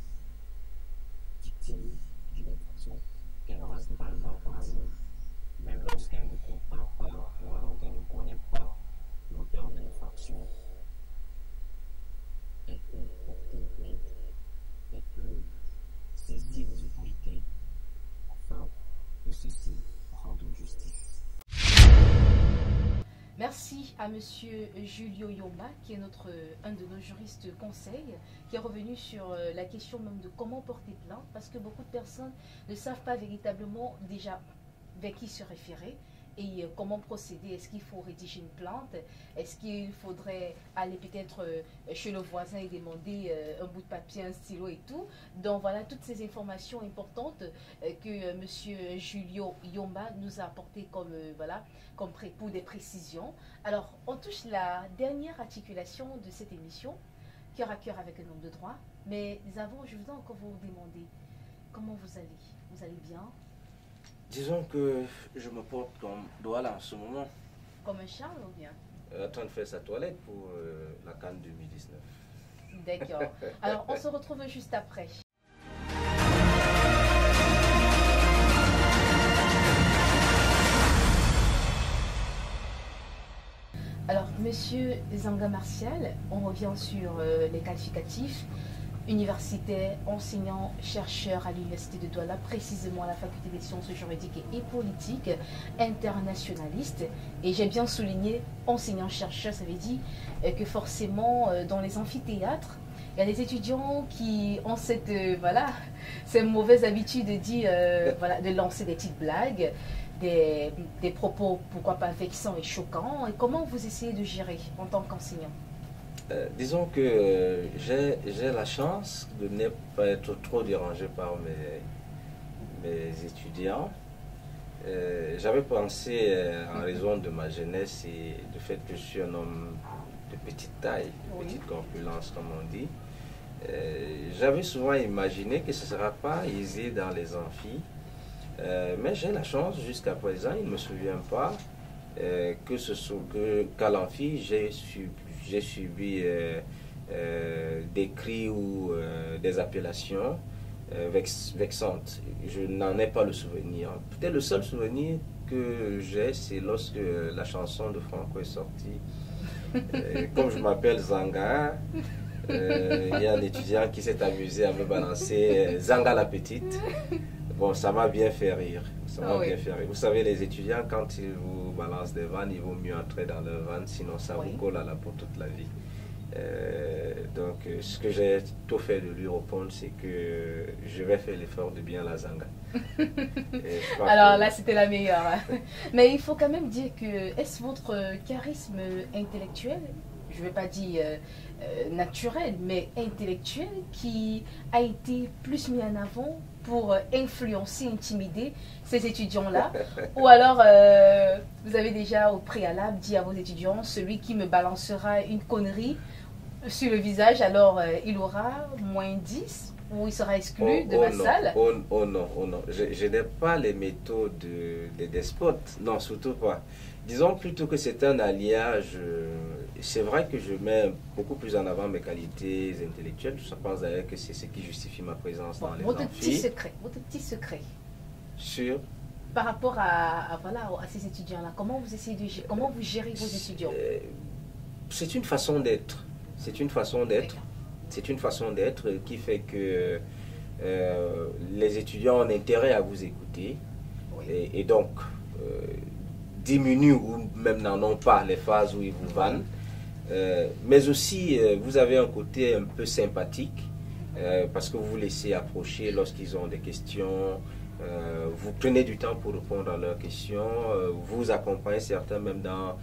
Speaker 1: merci à Monsieur Julio Yomba, qui est un de nos juristes conseils, qui est revenu sur la question même de comment porter plainte, parce que beaucoup de personnes ne savent pas véritablement déjà vers qui se référer et comment procéder. Est-ce qu'il faut rédiger une plainte? Est-ce qu'il faudrait aller peut-être chez le voisin et demander un bout de papier, un stylo et tout? Donc voilà toutes ces informations importantes que M. Julio Yomba nous a apportées comme, pour des précisions. Alors, on touche la dernière articulation de cette émission, cœur à cœur avec un homme de droit. Mais avant, je voudrais encore vous demander comment vous allez. Vous allez bien?
Speaker 2: Disons que je me porte comme Douala en ce moment.
Speaker 1: Comme un Charles ou bien?
Speaker 2: En train de faire sa toilette pour la CAN 2019.
Speaker 1: D'accord. Alors, on se retrouve juste après. Alors, Monsieur Zanga Martial, on revient sur les qualificatifs. Universitaire, enseignant, chercheur à l'Université de Douala, précisément à la Faculté des sciences juridiques et politiques, internationaliste. Et j'ai bien souligné enseignant-chercheur, ça veut dire que forcément, dans les amphithéâtres, il y a des étudiants qui ont cette mauvaise habitude de dire, de lancer des petites blagues, des propos, pourquoi pas vexants et choquants. Et comment vous essayez de gérer en tant qu'enseignant?
Speaker 2: Disons que j'ai la chance de ne pas être trop dérangé par mes étudiants. J'avais pensé, en raison de ma jeunesse et du fait que je suis un homme de petite taille, petite corpulence comme on dit, j'avais souvent imaginé que ce ne sera pas aisé dans les amphis. Mais j'ai la chance, jusqu'à présent, il ne me souvient pas qu'à l'amphi, j'ai subi des cris ou des appellations vexantes. Je n'en ai pas le souvenir. Peut-être le seul souvenir que j'ai, c'est lorsque la chanson de Franco est sortie. Comme je m'appelle Zanga, il y a un étudiant qui s'est amusé à me balancer Zanga la petite. Bon, ça m'a bien fait rire. Bien fait rire. Vous savez, les étudiants, quand ils vous balancent des vannes, il vaut mieux entrer dans leur vanne, sinon ça vous colle à la peau toute la vie. Donc, ce que j'ai tout fait de lui répondre, c'est que je vais faire l'effort de bien la Zanga.
Speaker 1: Alors là, c'était la meilleure. Mais il faut quand même dire que, est-ce votre charisme intellectuel, je ne vais pas dire naturel, mais intellectuel, qui a été plus mis en avant pour influencer, intimider ces étudiants-là? Ou alors, vous avez déjà au préalable dit à vos étudiants, celui qui me balancera une connerie sur le visage, alors il aura moins 10 ou il sera exclu de ma salle?
Speaker 2: Oh non. Je n'ai pas les méthodes des despotes. Non, surtout pas. Disons plutôt que c'est un alliage. C'est vrai que je mets beaucoup plus en avant mes qualités intellectuelles. Je pense d'ailleurs que c'est ce qui justifie ma présence dans les amphis.
Speaker 1: Votre petit secret.
Speaker 2: Sur
Speaker 1: par rapport à ces étudiants-là, comment vous essayez de gérer, comment vous gérez vos étudiants?
Speaker 2: C'est une façon d'être. C'est une façon d'être. C'est une façon d'être qui fait que les étudiants ont intérêt à vous écouter. Et donc diminuent ou même n'en ont pas les phases où ils vous vannent. Mais aussi, vous avez un côté un peu sympathique parce que vous vous laissez approcher lorsqu'ils ont des questions. Vous prenez du temps pour répondre à leurs questions. Vous accompagnez certains même dans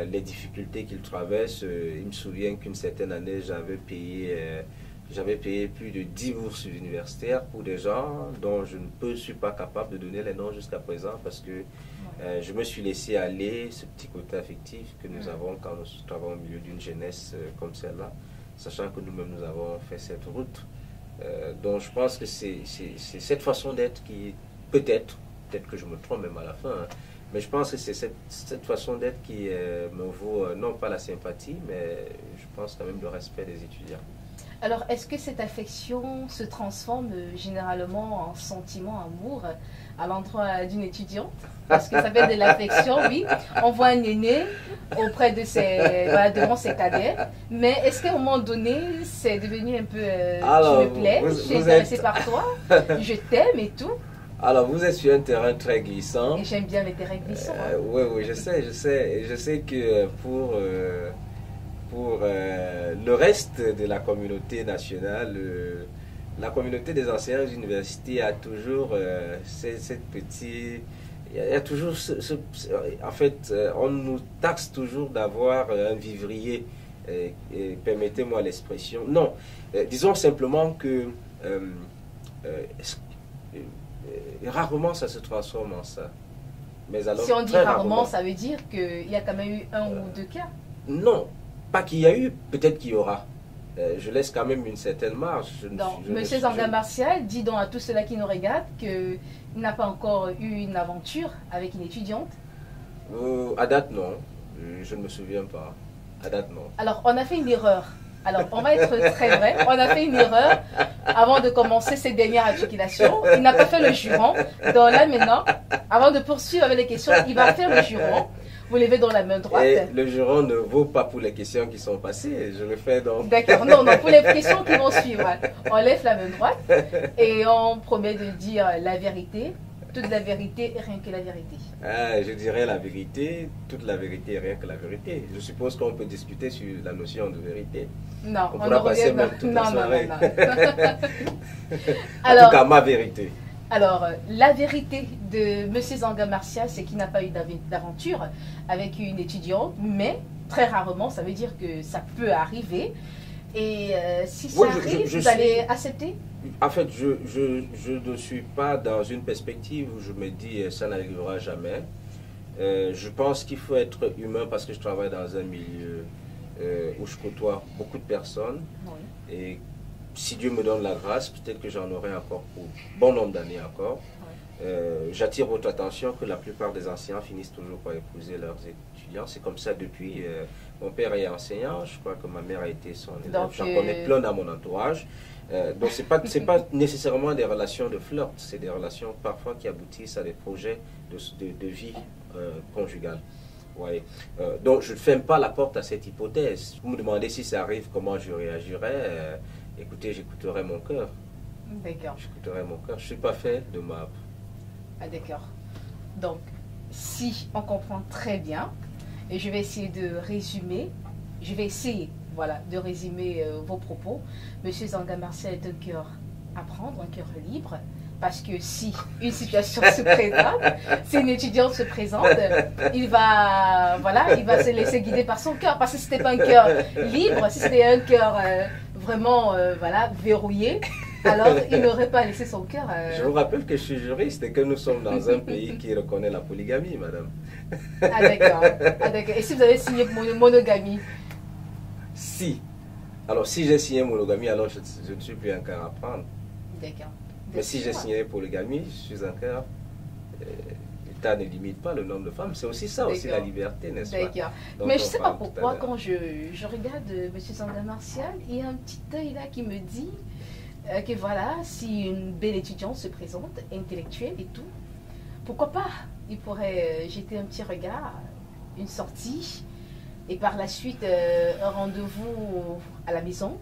Speaker 2: les difficultés qu'ils traversent. Il me souvient qu'une certaine année, j'avais payé plus de 10 bourses universitaires pour des gens dont je ne suis pas capable de donner les noms jusqu'à présent parce que je me suis laissé aller, ce petit côté affectif que nous avons quand nous travaillons au milieu d'une jeunesse comme celle-là, sachant que nous-mêmes nous avons fait cette route. Donc je pense que c'est cette façon d'être qui, peut-être que je me trompe même à la fin, mais je pense que c'est cette façon d'être qui me vaut non pas la sympathie, mais je pense quand même le respect des étudiants.
Speaker 1: Alors, est-ce que cette affection se transforme généralement en sentiment, amour à l'endroit d'une étudiante? Parce que ça fait de l'affection, oui. On voit un aîné auprès de devant ses cadets. Mais est-ce qu'à un moment donné, c'est devenu un peu tu me plais, je suis intéressé par toi, je t'aime et tout?
Speaker 2: Alors, vous êtes sur un terrain très glissant.
Speaker 1: Et j'aime bien les terrains glissants.
Speaker 2: Oui, oui, je sais. Je sais que pour le reste de la communauté nationale, la communauté des enseignants d'université a toujours cette petite... Il y a toujours en fait, on nous taxe toujours d'avoir un vivrier. Permettez-moi l'expression. Non, disons simplement que rarement ça se transforme en ça. Mais alors,
Speaker 1: si on dit rarement, ça veut dire qu'il y a quand même eu un ou deux cas.
Speaker 2: Non, pas qu'il y a eu, peut-être qu'il y aura. Je laisse quand même une certaine marge.
Speaker 1: Monsieur Zanga Martial dit donc à tous ceux-là qui nous regardent qu'il n'a pas encore eu une aventure avec une étudiante.
Speaker 2: À date, non. Je ne me souviens pas. À date, non.
Speaker 1: Alors, on a fait une erreur. Alors, on va être très vrai. On a fait une erreur avant de commencer cette dernière articulation. Il n'a pas fait le juron. Donc là, maintenant, avant de poursuivre avec les questions, il va faire le juron. Vous levez dans la main droite.
Speaker 2: Et le juron ne vaut pas pour les questions qui sont passées. Je le fais donc.
Speaker 1: D'accord. Non, non, pour les questions qui vont suivre. On lève la main droite et on promet de dire la vérité, toute la vérité et rien que la vérité.
Speaker 2: Je dirais la vérité, toute la vérité et rien que la vérité. Je suppose qu'on peut discuter sur la notion de vérité.
Speaker 1: Non,
Speaker 2: on pourra passer même toute la soirée.
Speaker 1: Non.
Speaker 2: Alors, en tout cas, ma vérité.
Speaker 1: Alors, la vérité de M. Zanga Martial, c'est qu'il n'a pas eu d'aventure avec une étudiante, mais très rarement, ça veut dire que ça peut arriver. Et si ça arrive, vous allez accepter?
Speaker 2: En fait, je ne suis pas dans une perspective où je me dis ça n'arrivera jamais. Je pense qu'il faut être humain parce que je travaille dans un milieu où je côtoie beaucoup de personnes. Oui. Et si Dieu me donne la grâce, peut-être que j'en aurai encore pour bon nombre d'années encore. Oui. J'attire votre attention que la plupart des enseignants finissent toujours par épouser leurs étudiants. C'est comme ça depuis... mon père est enseignant, je crois que ma mère a été son élève. J'en connais plein dans mon entourage. Donc c'est pas nécessairement des relations de flirt, c'est des relations parfois qui aboutissent à des projets de vie conjugale. Ouais. Donc je ne ferme pas la porte à cette hypothèse. Vous me demandez si ça arrive, comment je réagirais. Écoutez, j'écouterai mon cœur.
Speaker 1: D'accord.
Speaker 2: J'écouterai mon cœur. Je ne suis pas fait de marbre.
Speaker 1: Ah d'accord. Donc, si on comprend très bien, et je vais essayer de résumer, voilà, de résumer vos propos. Monsieur Zanga Martial est un cœur à prendre, un cœur libre, parce que si une situation se présente, si une étudiante se présente, il va se laisser guider par son cœur, parce que si ce n'était pas un cœur libre, si c'était un cœur vraiment verrouillé, alors il n'aurait pas laissé son cœur.
Speaker 2: Je vous rappelle que je suis juriste et que nous sommes dans un pays qui reconnaît la polygamie, madame.
Speaker 1: Ah d'accord. Et si vous avez signé monogamie?
Speaker 2: Si. Alors si j'ai signé monogamie, alors je ne suis plus un cœur à prendre.
Speaker 1: D'accord.
Speaker 2: Mais si j'ai signé polygamie, je suis un cœur. L'État ne limite pas le nombre de femmes. C'est aussi ça, aussi la liberté, n'est-ce pas?
Speaker 1: D'accord. Mais je ne sais pas pourquoi, quand je regarde M. Zanga Martial, il y a un petit œil là qui me dit que voilà, si une belle étudiante se présente, intellectuelle et tout, pourquoi pas? Il pourrait jeter un petit regard, une sortie, et par la suite, un rendez-vous à la maison.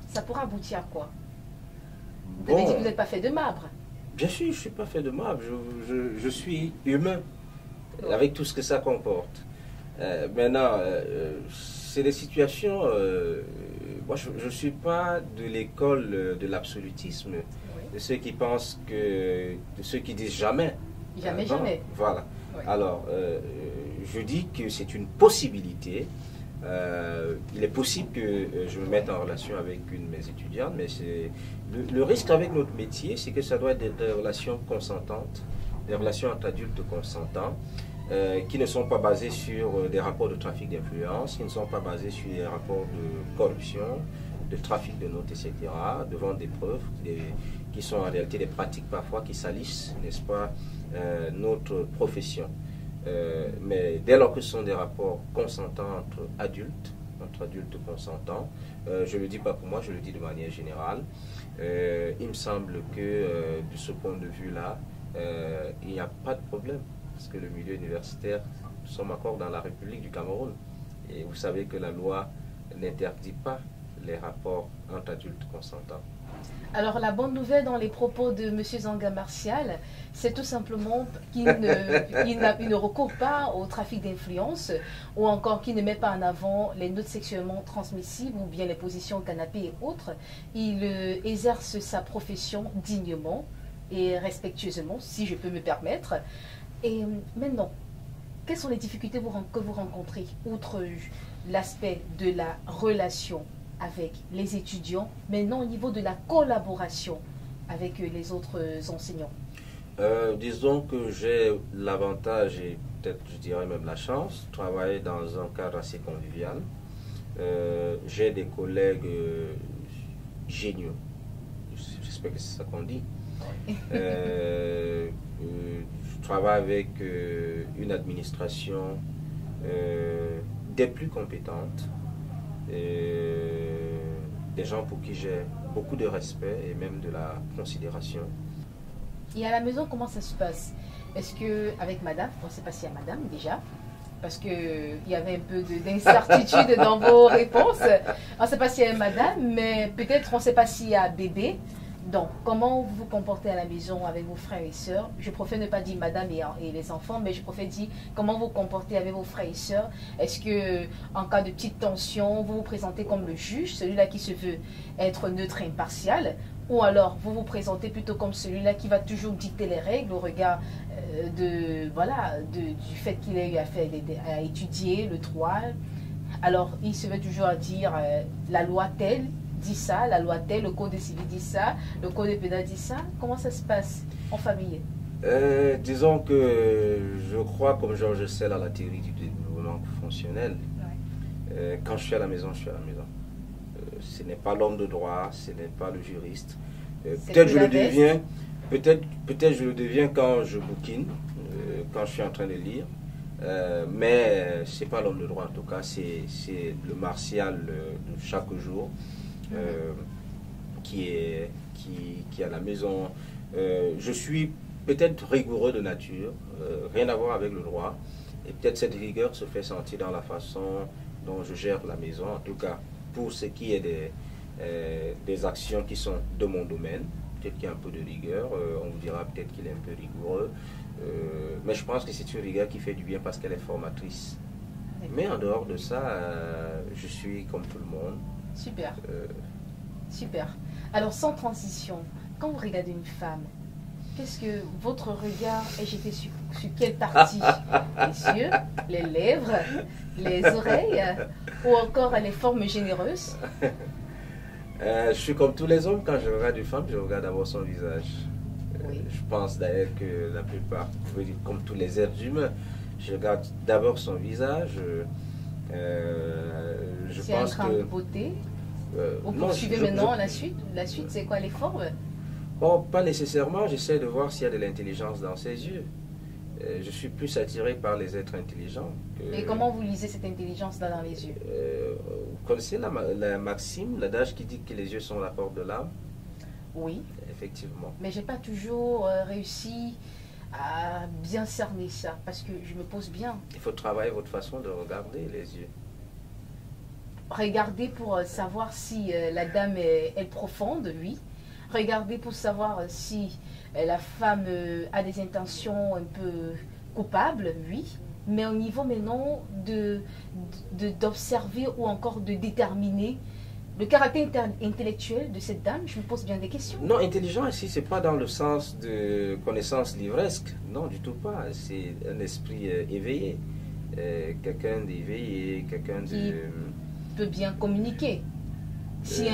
Speaker 1: Ça pourra aboutir à quoi? Vous avez dit que vous n'êtes pas fait de marbre.
Speaker 2: Bien sûr, je ne suis pas fait de marbre. Je suis humain, avec tout ce que ça comporte. Maintenant, c'est des situations... moi, je ne suis pas de l'école de l'absolutisme, de ceux qui pensent que... de ceux qui disent jamais.
Speaker 1: Jamais, jamais.
Speaker 2: Voilà. Oui. Alors, je dis que c'est une possibilité. Il est possible que je me mette en relation avec une de mes étudiantes, mais le risque avec notre métier, c'est que ça doit être des relations consentantes, des relations entre adultes consentants, qui ne sont pas basées sur des rapports de trafic d'influence, qui ne sont pas basés sur des rapports de corruption, de trafic de notes, etc., de vente des preuves, qui sont en réalité des pratiques parfois qui salissent, n'est-ce pas, notre profession. Mais dès lors que ce sont des rapports consentants entre adultes consentants, je ne le dis pas pour moi, je le dis de manière générale, il me semble que de ce point de vue-là, il n'y a pas de problème, parce que le milieu universitaire, nous sommes encore dans la République du Cameroun, et vous savez que la loi n'interdit pas les rapports entre adultes consentants.
Speaker 1: Alors la bonne nouvelle dans les propos de M. Zanga Martial, c'est tout simplement qu'il ne recourt pas au trafic d'influence ou encore qu'il ne met pas en avant les notes sexuellement transmissibles ou bien les positions canapé et autres. Il exerce sa profession dignement et respectueusement, si je peux me permettre. Et maintenant, quelles sont les difficultés que vous rencontrez, outre l'aspect de la relation avec les étudiants, maintenant au niveau de la collaboration avec les autres enseignants?
Speaker 2: Disons que j'ai l'avantage et peut-être je dirais même la chance de travailler dans un cadre assez convivial. J'ai des collègues géniaux, j'espère que c'est ça qu'on dit. Je travaille avec une administration des plus compétentes, des gens pour qui j'ai beaucoup de respect et même de la considération.
Speaker 1: Et à la maison, comment ça se passe? Est-ce que avec madame, on ne sait pas s'il y a madame déjà, parce qu'il y avait un peu d'incertitude dans vos réponses. On ne sait pas s'il y a madame, mais peut-être on ne sait pas s'il y a bébé. Donc, comment vous vous comportez à la maison avec vos frères et sœurs? Je préfère ne pas dire madame et les enfants, mais je préfère dire comment vous vous comportez avec vos frères et sœurs. Est-ce que, en cas de petite tension, vous vous présentez comme le juge, celui-là qui se veut être neutre et impartial, ou alors vous vous présentez plutôt comme celui-là qui va toujours dicter les règles au regard du fait qu'il ait eu à étudier le droit? Alors, il se veut toujours à dire la loi telle dit ça, la loi telle, le code civil dit ça, le code pénal dit ça. Comment ça se passe en famille?
Speaker 2: Disons que je crois, comme Georges Sell, à la théorie du développement fonctionnel. Ouais. Quand je suis à la maison, je suis à la maison. Ce n'est pas l'homme de droit, ce n'est pas le juriste. Peut-être je le deviens. Peut-être je le deviens quand je bouquine, quand je suis en train de lire. Mais c'est pas l'homme de droit en tout cas, c'est le martial de chaque jour. Qui est à la maison. Je suis peut-être rigoureux de nature, rien à voir avec le droit, et peut-être cette rigueur se fait sentir dans la façon dont je gère la maison, en tout cas pour ce qui est des actions qui sont de mon domaine. Peut-être qu'il y a un peu de rigueur, on vous dira peut-être qu'il est un peu rigoureux, mais je pense que c'est une rigueur qui fait du bien parce qu'elle est formatrice. Mais en dehors de ça, je suis comme tout le monde.
Speaker 1: Super. Super. Alors, sans transition, quand vous regardez une femme, qu'est-ce que votre regard est jeté sur quelle partie? Les yeux, les lèvres, les oreilles, ou encore les formes généreuses?
Speaker 2: Je suis comme tous les hommes, quand je regarde une femme, je regarde d'abord son visage. Oui. Je pense d'ailleurs que la plupart, comme tous les êtres humains, je regarde d'abord son visage.
Speaker 1: C'est un cran de beauté. Vous poursuivez maintenant la suite. La suite, c'est quoi, les formes?
Speaker 2: Bon, pas nécessairement. J'essaie de voir s'il y a de l'intelligence dans ses yeux. Je suis plus attiré par les êtres intelligents.
Speaker 1: Et comment vous lisez cette intelligence là dans les yeux?
Speaker 2: Vous connaissez la maxime, l'adage qui dit que les yeux sont la porte de l'âme?
Speaker 1: Oui.
Speaker 2: Effectivement.
Speaker 1: Mais j'ai pas toujours réussi à bien cerner ça, parce que je me pose bien.
Speaker 2: Il faut travailler votre façon de regarder les yeux.
Speaker 1: Regarder pour savoir si la dame est profonde, oui. Regarder pour savoir si la femme a des intentions un peu coupables, oui. Mais au niveau maintenant d'observer ou encore de déterminer le caractère intellectuel de cette dame, je me pose bien des questions.
Speaker 2: Non, intelligent ici, c'est pas dans le sens de connaissance livresque. Non, du tout pas. C'est un esprit éveillé. Quelqu'un d'éveillé, quelqu'un de...
Speaker 1: peut bien communiquer. Si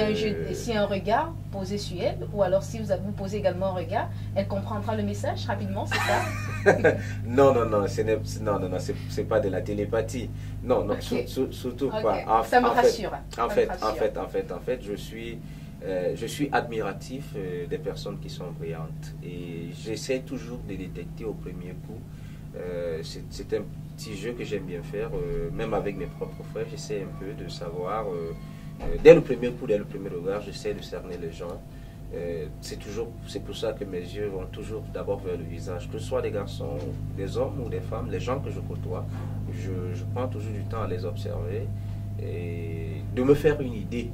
Speaker 1: un regard posé sur elle, ou alors si vous posez également un regard, elle comprendra le message rapidement, c'est ça?
Speaker 2: Non, c'est pas de la télépathie. Non, okay. Surtout pas.
Speaker 1: Ça me rassure.
Speaker 2: En fait, je suis admiratif des personnes qui sont brillantes et j'essaie toujours de détecter au premier coup. C'est un petit jeu que j'aime bien faire, même avec mes propres frères, j'essaie un peu de savoir, dès le premier coup, dès le premier regard, j'essaie de cerner les gens. C'est pour ça que mes yeux vont toujours d'abord vers le visage, que ce soit des garçons, des hommes ou des femmes, les gens que je côtoie, je prends toujours du temps à les observer et de me faire une idée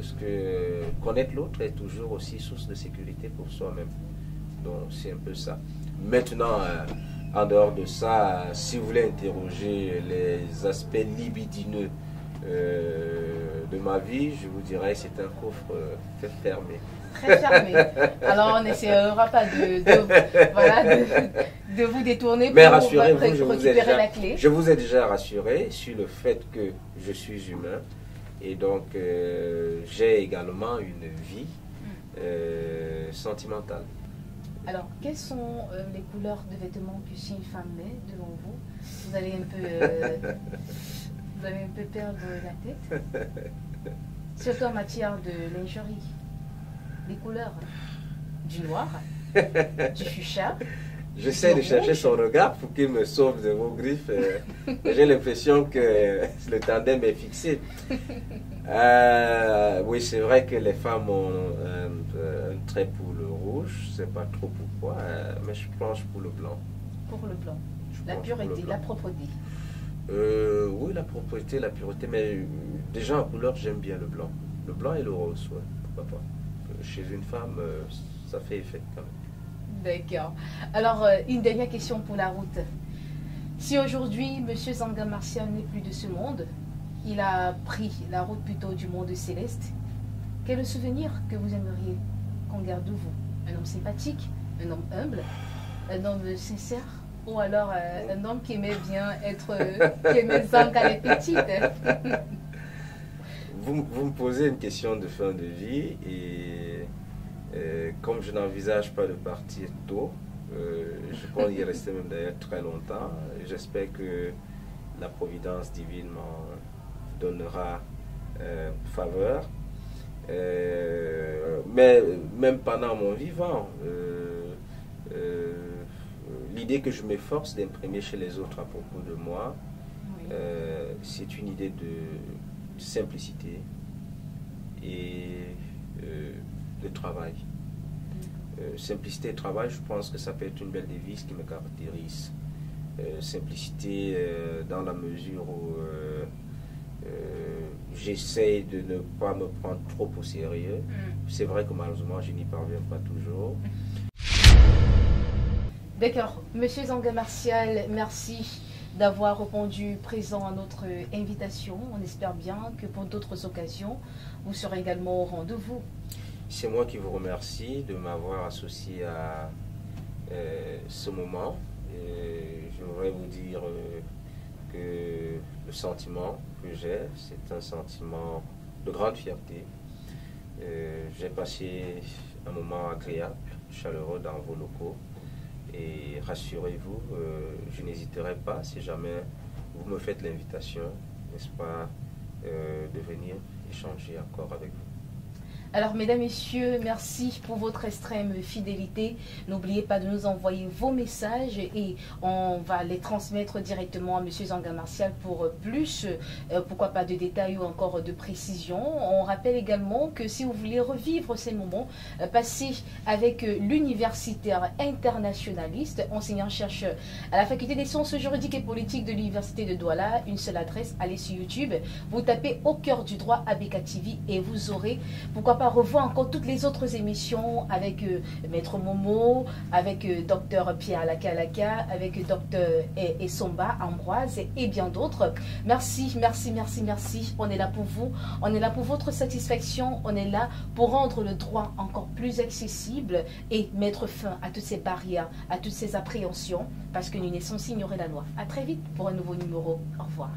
Speaker 2: parce que connaître l'autre est toujours aussi source de sécurité pour soi-même. Donc c'est un peu ça. Maintenant, en dehors de ça, si vous voulez interroger les aspects libidineux de ma vie, je vous dirais que c'est un coffre fermé.
Speaker 1: Très fermé. Alors on n'essaiera pas de vous détourner pour récupérer la clé.
Speaker 2: Je vous ai déjà rassuré sur le fait que je suis humain et donc j'ai également une vie sentimentale.
Speaker 1: Alors, quelles sont les couleurs de vêtements que si une femme met devant vous? Vous allez un peu perdre la tête. Surtout en matière de lingerie. Les couleurs du noir, du fuchsia.
Speaker 2: J'essaie de chercher son regard pour qu'il me sauve de vos griffes. J'ai l'impression que le tandem est fixé. Oui, c'est vrai que les femmes ont un trait pour le rouge. Je ne sais pas trop pourquoi, mais je penche pour le blanc.
Speaker 1: Pour le blanc. La pureté, la propreté.
Speaker 2: Oui, la propreté, la pureté, mais déjà en couleur, j'aime bien le blanc. Le blanc et le rose, ouais, pourquoi pas. Chez une femme, ça fait effet quand même.
Speaker 1: D'accord. Alors, une dernière question pour la route. Si aujourd'hui, M. Zanga Martial n'est plus de ce monde, il a pris la route plutôt du monde céleste, quel est le souvenir que vous aimeriez qu'on garde de vous? Un homme sympathique, un homme humble, un homme sincère, ou alors un homme qui aimait bien être, qui aimait Zanga les petites?
Speaker 2: Vous me posez une question de fin de vie et comme je n'envisage pas de partir tôt, je pense y rester même d'ailleurs très longtemps. J'espère que la providence divine m'en donnera faveur. Mais même pendant mon vivant, l'idée que je m'efforce d'imprimer chez les autres à propos de moi, oui. C'est une idée de simplicité et de travail. Simplicité et travail, je pense que ça peut être une belle devise qui me caractérise. Simplicité dans la mesure où j'essaie de ne pas me prendre trop au sérieux. C'est vrai que malheureusement, je n'y parviens pas toujours.
Speaker 1: D'accord. Monsieur Zanga Martial, merci d'avoir répondu présent à notre invitation. On espère bien que pour d'autres occasions, vous serez également au rendez-vous.
Speaker 2: C'est moi qui vous remercie de m'avoir associé à ce moment. Je voudrais vous dire que le sentiment que j'ai, c'est un sentiment de grande fierté. J'ai passé un moment agréable, chaleureux dans vos locaux. Et rassurez-vous, je n'hésiterai pas, si jamais vous me faites l'invitation, n'est-ce pas, de venir échanger encore avec vous.
Speaker 1: Alors, mesdames, messieurs, merci pour votre extrême fidélité. N'oubliez pas de nous envoyer vos messages et on va les transmettre directement à M. Zanga Martial pour plus, pourquoi pas de détails ou encore de précisions. On rappelle également que si vous voulez revivre ces moments, passez avec l'universitaire internationaliste, enseignant-chercheur à la faculté des sciences juridiques et politiques de l'université de Douala. Une seule adresse, allez sur YouTube, vous tapez Au cœur du droit ABK TV et vous aurez, pourquoi pas, revoir encore toutes les autres émissions avec Maître Momo, avec Dr Pierre Lakalaka, avec Dr Essomba Ambroise et bien d'autres. Merci, merci, merci, merci. On est là pour vous, on est là pour votre satisfaction, on est là pour rendre le droit encore plus accessible et mettre fin à toutes ces barrières, à toutes ces appréhensions, parce que nous n'est censé ignorer la loi. À très vite pour un nouveau numéro. Au revoir.